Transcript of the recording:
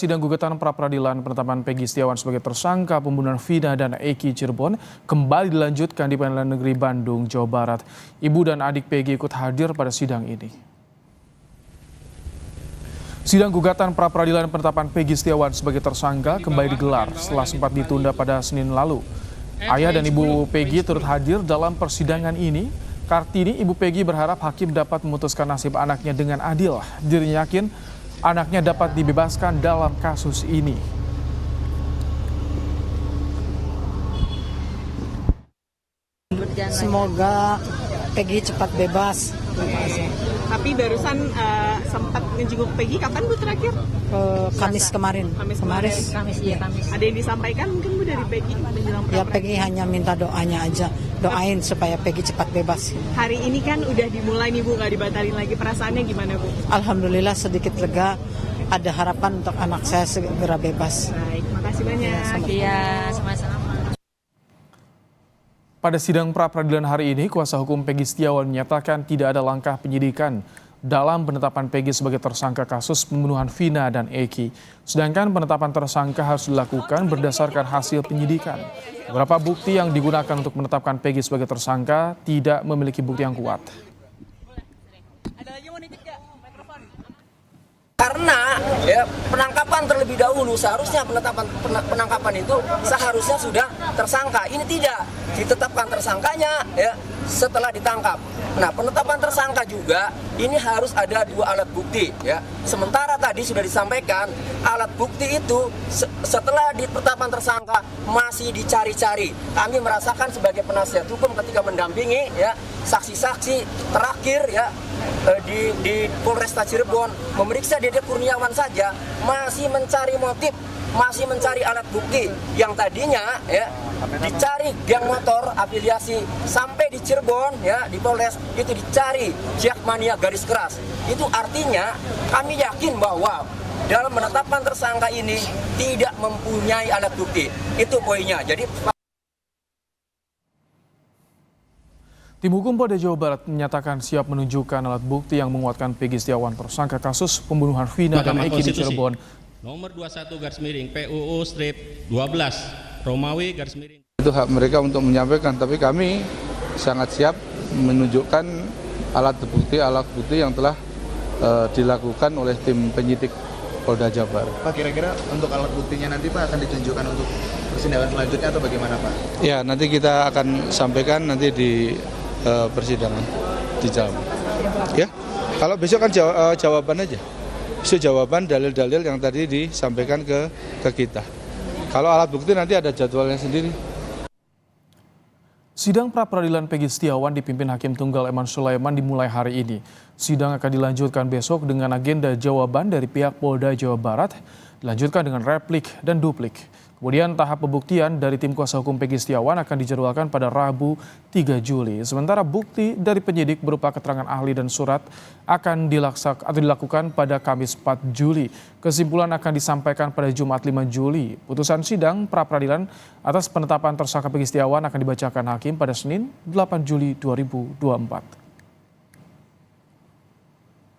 Sidang gugatan pra-peradilan penetapan Peggy Setiawan sebagai tersangka pembunuhan Vina dan Eki Cirebon kembali dilanjutkan di Pengadilan Negeri Bandung, Jawa Barat. Ibu dan adik Peggy ikut hadir pada sidang ini. Sidang gugatan pra-peradilan penetapan Peggy Setiawan sebagai tersangka kembali digelar setelah sempat ditunda pada Senin lalu. Ayah dan ibu Peggy turut hadir dalam persidangan ini. Kartini, ibu Peggy berharap hakim dapat memutuskan nasib anaknya dengan adil. Dirinya yakin anaknya dapat dibebaskan dalam kasus ini. Semoga Peggy cepat bebas. Tapi barusan sempat menjenguk Peggy kapan Bu terakhir? Kamis kemarin. Kamis. Iya. Ada yang disampaikan mungkin Bu dari Peggy menjelang Ya Peggy hanya minta doanya aja. Doain supaya Peggy cepat bebas. Hari ini kan udah dimulai nih Bu, nggak dibatalin lagi. Perasaannya gimana Bu? Alhamdulillah sedikit lega. Ada harapan untuk anak saya segera bebas. Baik, makasih banyak. Iya, sama-sama. Pada sidang pra-peradilan hari ini, kuasa hukum Peggy Setiawan menyatakan tidak ada langkah penyidikan dalam penetapan Peggy sebagai tersangka kasus pembunuhan Vina dan Eki. Sedangkan penetapan tersangka harus dilakukan berdasarkan hasil penyidikan. Beberapa bukti yang digunakan untuk menetapkan Peggy sebagai tersangka tidak memiliki bukti yang kuat. Karena ya, penangkapan terlebih dahulu seharusnya penangkapan itu seharusnya sudah tersangka. Ini tidak ditetapkan tersangkanya ya setelah ditangkap. Nah, penetapan tersangka juga ini harus ada dua alat bukti ya. Sementara tadi sudah disampaikan alat bukti itu setelah ditetapkan tersangka masih dicari-cari. Kami merasakan sebagai penasihat hukum ketika mendampingi ya saksi-saksi terakhir ya di Polresta Cirebon memeriksa Dede Kurniawan saja masih mencari motif, masih mencari alat bukti yang tadinya ya dicari geng motor afiliasi sampai di Cirebon ya di Polres itu dicari Jakmania garis keras. Itu artinya kami yakin bahwa dalam menetapkan tersangka ini tidak mempunyai alat bukti. Itu poinnya. Jadi Tim Hukum Polda Jawa Barat menyatakan siap menunjukkan alat bukti yang menguatkan Peggy Setiawan tersangka kasus pembunuhan Vina dan Eki di Cirebon. Nomor 21/PUU/12 Romawi _. Itu hak mereka untuk menyampaikan, tapi kami sangat siap menunjukkan alat bukti yang telah dilakukan oleh tim penyidik Polda Jawa Barat. Pak, kira-kira untuk alat buktinya nanti Pak akan ditunjukkan untuk persidangan selanjutnya atau bagaimana Pak? Ya, nanti kita akan sampaikan nanti di persidangan di jalan. Ya, kalau besok kan jawaban aja. Besok jawaban dalil-dalil yang tadi disampaikan ke kita. Kalau alat bukti nanti ada jadwalnya sendiri. Sidang pra-peradilan Peggy Setiawan dipimpin Hakim Tunggal Eman Sulaiman dimulai hari ini. Sidang akan dilanjutkan besok dengan agenda jawaban dari pihak Polda Jawa Barat, dilanjutkan dengan replik dan duplik. Kemudian tahap pembuktian dari tim kuasa hukum Peggy Setiawan akan dijadwalkan pada Rabu 3 Juli. Sementara bukti dari penyidik berupa keterangan ahli dan surat akan dilakukan pada Kamis 4 Juli. Kesimpulan akan disampaikan pada Jumat 5 Juli. Putusan sidang pra-peradilan atas penetapan tersangka Peggy Setiawan akan dibacakan hakim pada Senin 8 Juli 2024.